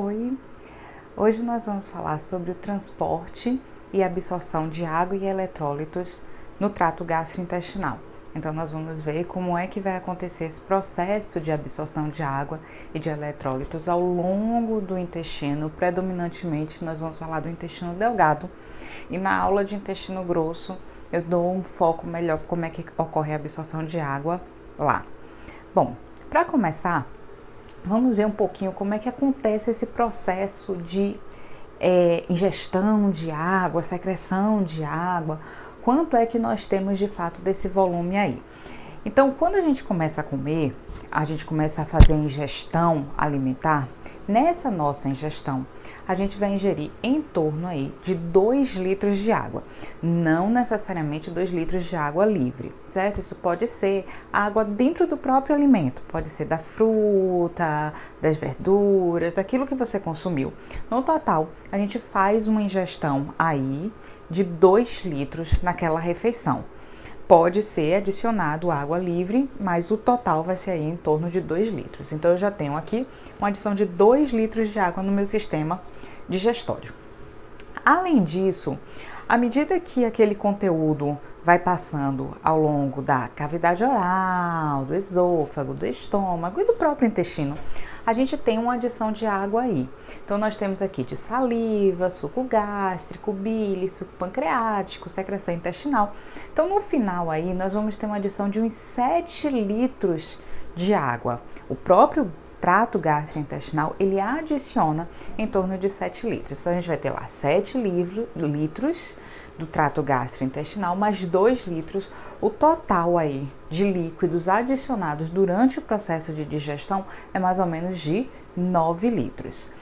Oi! Hoje nós vamos falar sobre o transporte e absorção de água e eletrólitos no trato gastrointestinal. Então nós vamos ver como é que vai acontecer esse processo de absorção de água e de eletrólitos ao longo do intestino. Predominantemente nós vamos falar do intestino delgado, e na aula de intestino grosso eu dou um foco melhor como é que ocorre a absorção de água lá. Bom, para começar, vamos ver um pouquinho como é que acontece esse processo de ingestão de água, secreção de água, quanto é que nós temos de fato desse volume aí. Então, quando a gente começa a comer, a gente começa a fazer a ingestão alimentar. Nessa nossa ingestão, a gente vai ingerir em torno aí de 2 litros de água. Não necessariamente 2 litros de água livre, certo? Isso pode ser água dentro do próprio alimento. Pode ser da fruta, das verduras, daquilo que você consumiu. No total, a gente faz uma ingestão aí de 2 litros naquela refeição. Pode ser adicionado água livre, mas o total vai ser aí em torno de 2 litros. Então, eu já tenho aqui uma adição de 2 litros de água no meu sistema digestório. Além disso, à medida que aquele conteúdo vai passando ao longo da cavidade oral, do esôfago, do estômago e do próprio intestino, a gente tem uma adição de água aí. Então, nós temos aqui de saliva, suco gástrico, bile, suco pancreático, secreção intestinal. Então, no final aí, nós vamos ter uma adição de uns 7 litros de água. O próprio trato gastrointestinal, ele adiciona em torno de 7 litros. Então, a gente vai ter lá 7 litros do trato gastrointestinal, mais 2 litros, o total aí de líquidos adicionados durante o processo de digestão é mais ou menos de 9 litros.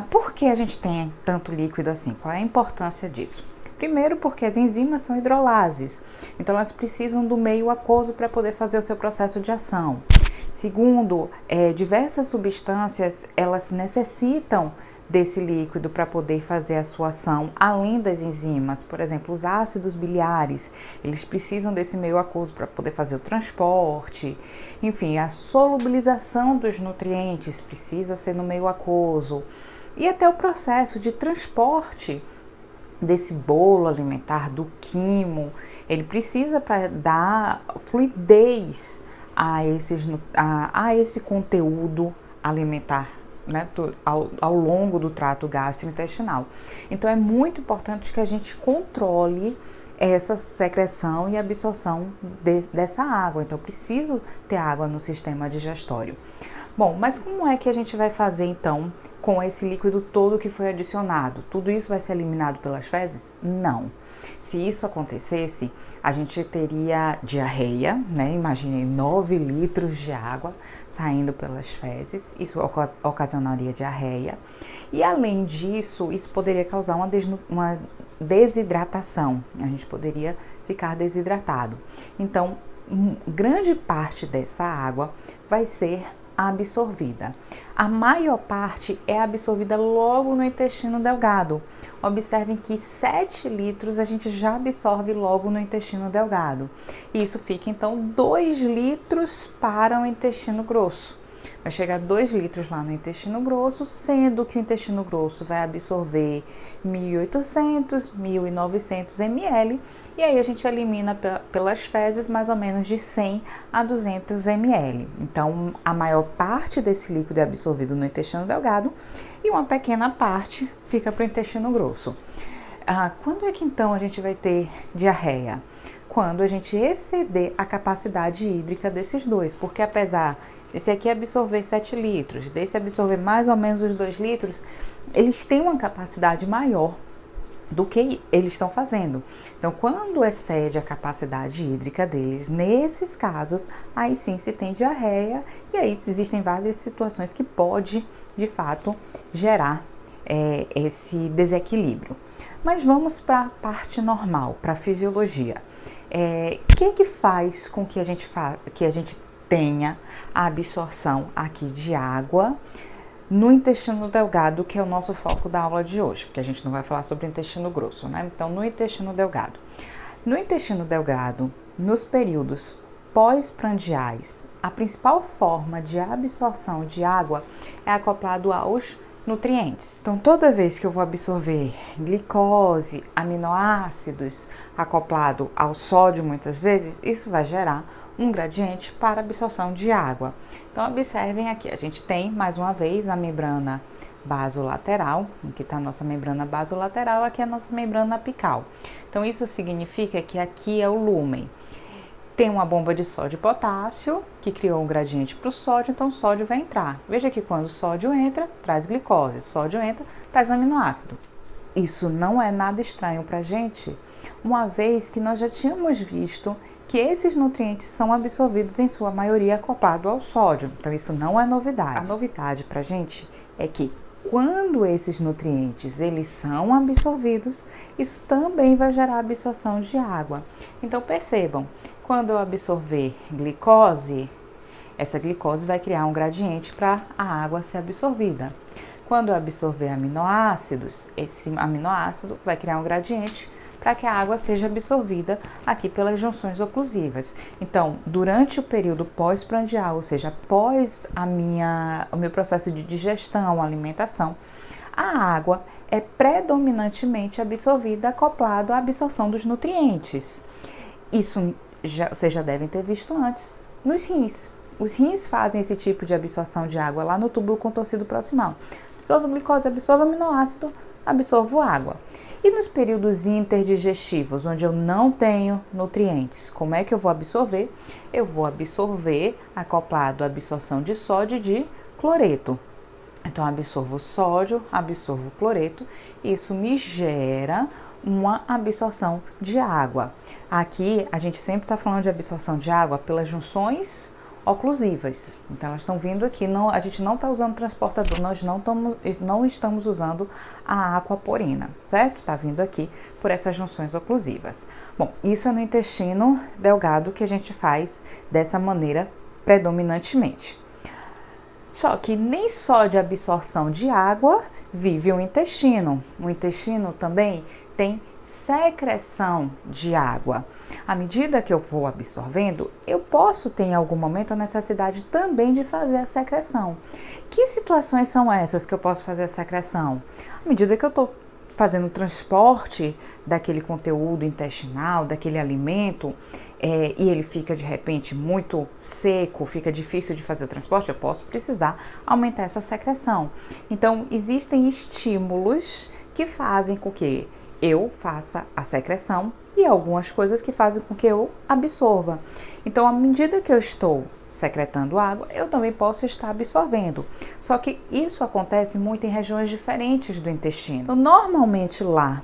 Por que a gente tem tanto líquido assim? Qual é a importância disso? Primeiro, porque as enzimas são hidrolases, então elas precisam do meio aquoso para poder fazer o seu processo de ação. Segundo, diversas substâncias, elas necessitam desse líquido para poder fazer a sua ação, além das enzimas. Por exemplo, os ácidos biliares, eles precisam desse meio aquoso para poder fazer o transporte. Enfim, a solubilização dos nutrientes precisa ser no meio aquoso. E até o processo de transporte desse bolo alimentar, do quimo, ele precisa para dar fluidez a esse conteúdo alimentar, né, ao longo do trato gastrointestinal. Então, é muito importante que a gente controle essa secreção e absorção dessa água. Então, eu preciso ter água no sistema digestório. Bom, mas como é que a gente vai fazer então com esse líquido todo que foi adicionado? Tudo isso vai ser eliminado pelas fezes? Não. Se isso acontecesse, a gente teria diarreia, né? Imagine 9 litros de água saindo pelas fezes, isso ocasionaria diarreia. E além disso, isso poderia causar uma desidratação, a gente poderia ficar desidratado. Então, grande parte dessa água vai ser absorvida. A maior parte é absorvida logo no intestino delgado. Observem que 7 litros a gente já absorve logo no intestino delgado. E isso fica então 2 litros para o intestino grosso. Vai chegar 2 litros lá no intestino grosso, sendo que o intestino grosso vai absorver 1.800, 1.900 ml, e aí a gente elimina pelas fezes mais ou menos de 100 a 200 ml. Então, a maior parte desse líquido é absorvido no intestino delgado e uma pequena parte fica para o intestino grosso. Quando é que então a gente vai ter diarreia? Quando a gente exceder a capacidade hídrica desses dois, porque apesar desse aqui absorver 7 litros, desse absorver mais ou menos os 2 litros, eles têm uma capacidade maior do que eles estão fazendo. Então, quando excede a capacidade hídrica deles, nesses casos, aí sim se tem diarreia, e aí existem várias situações que pode, de fato, gerar esse desequilíbrio. Mas vamos para a parte normal, para a fisiologia. O que faz com que a gente tenha a absorção aqui de água no intestino delgado, que é o nosso foco da aula de hoje, porque a gente não vai falar sobre o intestino grosso, né? Então, no intestino delgado. No intestino delgado, nos períodos pós-prandiais, a principal forma de absorção de água é acoplado aos nutrientes. Então, toda vez que eu vou absorver glicose, aminoácidos acoplado ao sódio, muitas vezes, isso vai gerar um gradiente para absorção de água. Então, observem aqui, a gente tem, mais uma vez, a membrana basolateral, aqui está a nossa membrana basolateral, aqui é a nossa membrana apical. Então, isso significa que aqui é o lúmen. Tem uma bomba de sódio e potássio, que criou um gradiente para o sódio, então o sódio vai entrar. Veja que quando o sódio entra, traz glicose, sódio entra, traz aminoácido. Isso não é nada estranho para a gente, uma vez que nós já tínhamos visto que esses nutrientes são absorvidos em sua maioria acoplado ao sódio. Então isso não é novidade. A novidade para a gente é que quando esses nutrientes eles são absorvidos, isso também vai gerar absorção de água. Então percebam, quando eu absorver glicose, essa glicose vai criar um gradiente para a água ser absorvida. Quando eu absorver aminoácidos, esse aminoácido vai criar um gradiente para que a água seja absorvida aqui pelas junções oclusivas. Então, durante o período pós-prandial, ou seja, após o meu processo de digestão, alimentação, a água é predominantemente absorvida acoplado à absorção dos nutrientes. Isso vocês já devem ter visto antes nos rins. Os rins fazem esse tipo de absorção de água lá no túbulo contorcido proximal. Absorvo glicose, absorvo aminoácido, absorvo água. E nos períodos interdigestivos, onde eu não tenho nutrientes, como é que eu vou absorver? Eu vou absorver acoplado à absorção de sódio e de cloreto. Então, absorvo sódio, absorvo cloreto, e isso me gera uma absorção de água. Aqui, a gente sempre está falando de absorção de água pelas junções oclusivas. Então, elas estão vindo aqui, a gente não está usando transportador, nós não estamos usando a aquaporina, certo? Está vindo aqui por essas junções oclusivas. Bom, isso é no intestino delgado que a gente faz dessa maneira predominantemente. Só que nem só de absorção de água vive o intestino. O intestino também tem secreção de água. À medida que eu vou absorvendo, eu posso ter em algum momento a necessidade também de fazer a secreção. Que situações são essas que eu posso fazer a secreção? À medida que eu estou fazendo o transporte daquele conteúdo intestinal, daquele alimento, e ele fica de repente muito seco, fica difícil de fazer o transporte, eu posso precisar aumentar essa secreção. Então, existem estímulos que fazem com que eu faça a secreção e algumas coisas que fazem com que eu absorva. Então, à medida que eu estou secretando água, eu também posso estar absorvendo. Só que isso acontece muito em regiões diferentes do intestino. Então, normalmente lá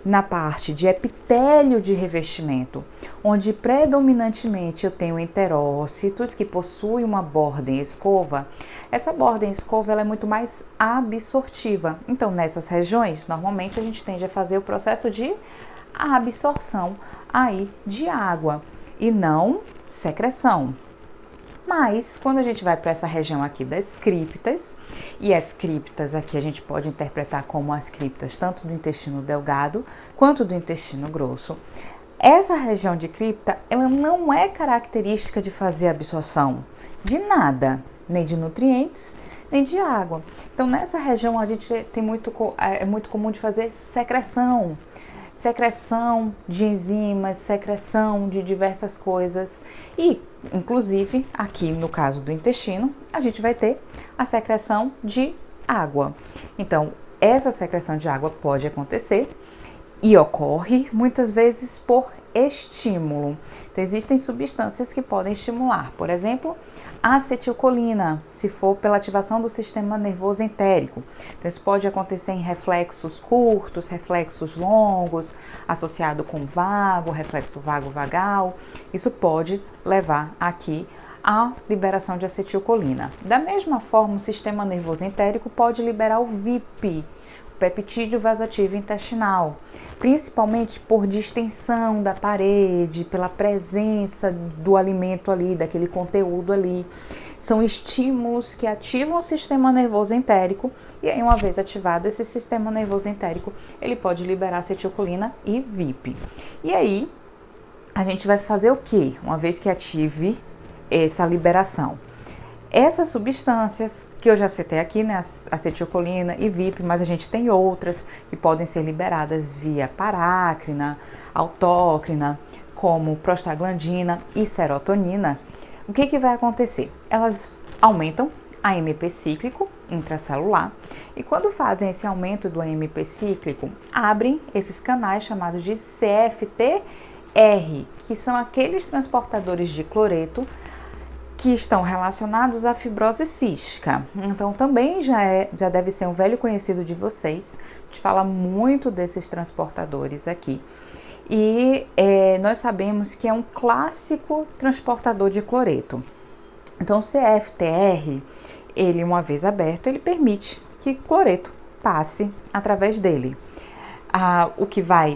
na parte de epitélio de revestimento, onde predominantemente eu tenho enterócitos que possuem uma borda em escova, essa borda em escova ela é muito mais absortiva. Então, nessas regiões, normalmente a gente tende a fazer o processo de absorção aí de água e não secreção. Mas, quando a gente vai para essa região aqui das criptas, e as criptas aqui a gente pode interpretar como as criptas tanto do intestino delgado quanto do intestino grosso, essa região de cripta, ela não é característica de fazer absorção de nada, nem de nutrientes, nem de água. Então, nessa região a gente tem é muito comum de fazer secreção de enzimas, secreção de diversas coisas e, inclusive, aqui no caso do intestino, a gente vai ter a secreção de água. Então, essa secreção de água pode acontecer e ocorre muitas vezes por estímulo. Então, existem substâncias que podem estimular, por exemplo, a acetilcolina, se for pela ativação do sistema nervoso entérico. Então, isso pode acontecer em reflexos curtos, reflexos longos, associado com vago, reflexo vago-vagal. Isso pode levar aqui à liberação de acetilcolina. Da mesma forma, o sistema nervoso entérico pode liberar o VIP, peptídeo vasativo intestinal, principalmente por distensão da parede, pela presença do alimento ali, daquele conteúdo ali. São estímulos que ativam o sistema nervoso entérico e aí, uma vez ativado esse sistema nervoso entérico, ele pode liberar acetilcolina e VIP. E aí, a gente vai fazer o quê? Uma vez que ative essa liberação, Essas substâncias que eu já citei aqui, né, acetilcolina e VIP, mas a gente tem outras que podem ser liberadas via parácrina, autócrina, como prostaglandina e serotonina. O que vai acontecer? Elas aumentam AMP cíclico intracelular e quando fazem esse aumento do AMP cíclico, abrem esses canais chamados de CFTR, que são aqueles transportadores de cloreto que estão relacionados à fibrose cística. Então também já deve ser um velho conhecido de vocês. A gente fala muito desses transportadores aqui. E nós sabemos que é um clássico transportador de cloreto. Então o CFTR, ele uma vez aberto, ele permite que cloreto passe através dele.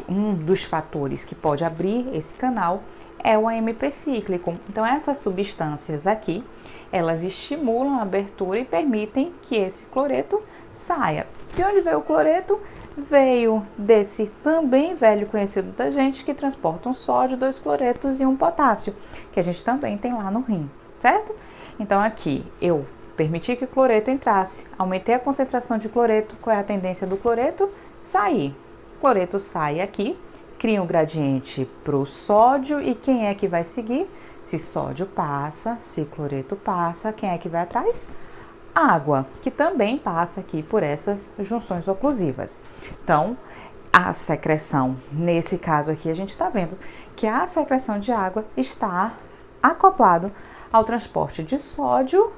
Um dos fatores que pode abrir esse canal é o AMP cíclico. Então essas substâncias aqui, elas estimulam a abertura e permitem que esse cloreto saia. De onde veio o cloreto? Veio desse também velho conhecido da gente que transporta um sódio, 2 cloretos e um potássio, que a gente também tem lá no rim, certo? Então aqui eu permiti que o cloreto entrasse, aumentei a concentração de cloreto. Qual é a tendência do cloreto? Sair. O cloreto sai aqui, cria um gradiente para o sódio e quem é que vai seguir? Se sódio passa, se cloreto passa, quem é que vai atrás? Água, que também passa aqui por essas junções oclusivas. Então, a secreção, nesse caso aqui, a gente está vendo que a secreção de água está acoplado ao transporte de sódio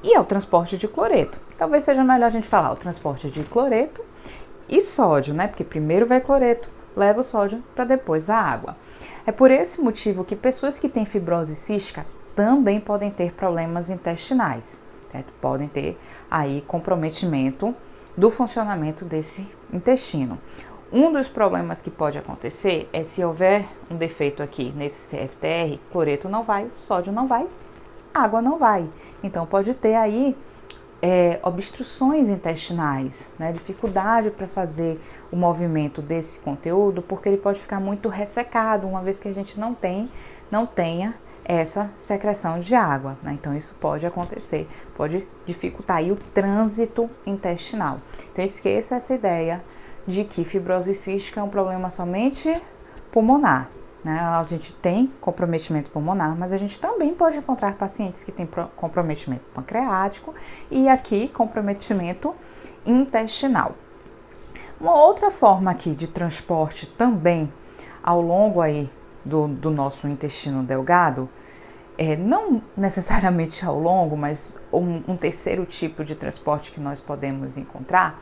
e ao transporte de cloreto. Talvez seja melhor a gente falar o transporte de cloreto e sódio, né? Porque primeiro vai cloreto, leva o sódio para depois a água. É por esse motivo que pessoas que têm fibrose cística também podem ter problemas intestinais. Podem ter aí comprometimento do funcionamento desse intestino. Um dos problemas que pode acontecer é se houver um defeito aqui nesse CFTR, cloreto não vai, sódio não vai, água não vai. Então pode ter aí obstruções intestinais, né? Dificuldade para fazer o movimento desse conteúdo, porque ele pode ficar muito ressecado, uma vez que a gente não tenha essa secreção de água, né? Então isso pode acontecer, pode dificultar aí o trânsito intestinal. Então esqueça essa ideia de que fibrose cística é um problema somente pulmonar, né? A gente tem comprometimento pulmonar, mas a gente também pode encontrar pacientes que têm comprometimento pancreático e aqui comprometimento intestinal. Uma outra forma aqui de transporte também ao longo aí do nosso intestino delgado, não necessariamente ao longo, mas um terceiro tipo de transporte que nós podemos encontrar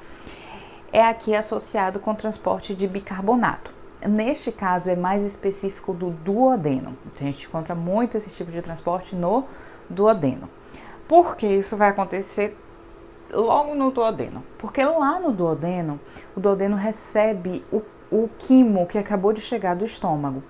é aqui associado com transporte de bicarbonato. Neste caso é mais específico do duodeno. A gente encontra muito esse tipo de transporte no duodeno. Por que isso vai acontecer logo no duodeno? Porque lá no duodeno, o duodeno recebe o quimo que acabou de chegar do estômago.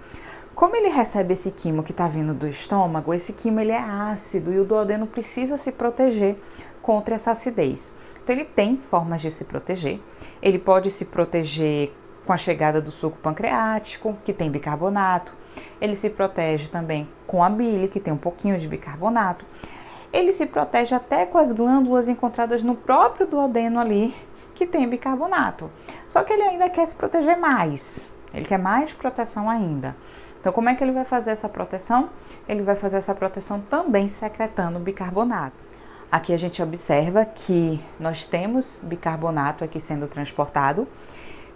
Como ele recebe esse quimo que está vindo do estômago, esse quimo ele é ácido e o duodeno precisa se proteger contra essa acidez. Então ele tem formas de se proteger. Ele pode se proteger com a chegada do suco pancreático, que tem bicarbonato. Ele se protege também com a bile, que tem um pouquinho de bicarbonato. Ele se protege até com as glândulas encontradas no próprio duodeno ali, que tem bicarbonato. Só que ele ainda quer se proteger mais. Ele quer mais proteção ainda. Então, como é que ele vai fazer essa proteção? Ele vai fazer essa proteção também secretando bicarbonato. Aqui a gente observa que nós temos bicarbonato aqui sendo transportado.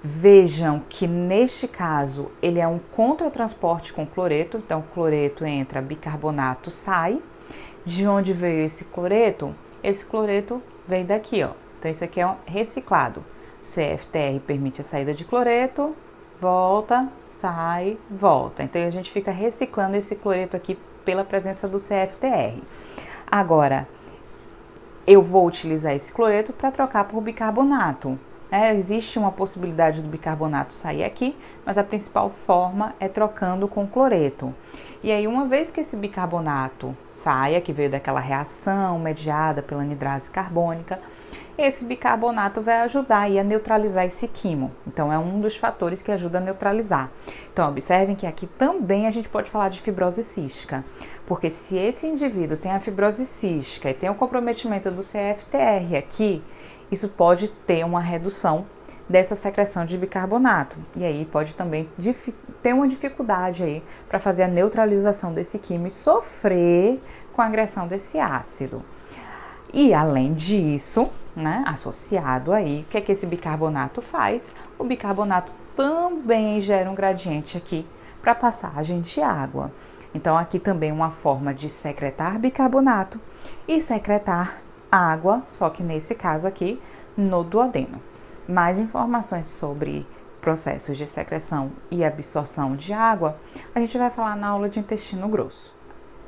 Vejam que neste caso ele é um contratransporte com cloreto. Então, o cloreto entra, bicarbonato sai. De onde veio esse cloreto? Esse cloreto veio daqui, ó. Então, isso aqui é um reciclado. CFTR permite a saída de cloreto. Volta, sai, volta. Então a gente fica reciclando esse cloreto aqui pela presença do CFTR. Agora, eu vou utilizar esse cloreto para trocar por bicarbonato. Existe uma possibilidade do bicarbonato sair aqui, mas a principal forma é trocando com cloreto. E aí, uma vez que esse bicarbonato saia, que veio daquela reação mediada pela anidrase carbônica, esse bicarbonato vai ajudar aí a neutralizar esse quimo. Então, é um dos fatores que ajuda a neutralizar. Então, observem que aqui também a gente pode falar de fibrose cística, porque se esse indivíduo tem a fibrose cística e tem o comprometimento do CFTR aqui, isso pode ter uma redução dessa secreção de bicarbonato. E aí pode também ter uma dificuldade aí para fazer a neutralização desse quimo e sofrer com a agressão desse ácido. E além disso, né, associado aí, o que é que esse bicarbonato faz? O bicarbonato também gera um gradiente aqui para passagem de água. Então aqui também uma forma de secretar bicarbonato e secretar água, só que nesse caso aqui no duodeno. Mais informações sobre processos de secreção e absorção de água, a gente vai falar na aula de intestino grosso.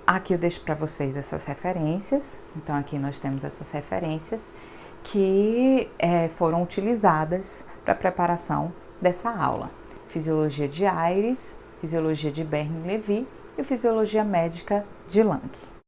Aqui eu deixo para vocês essas referências. Então aqui nós temos essas referências que foram utilizadas para a preparação dessa aula. Fisiologia de Aires, Fisiologia de Berne-Levy e Fisiologia Médica de Lange.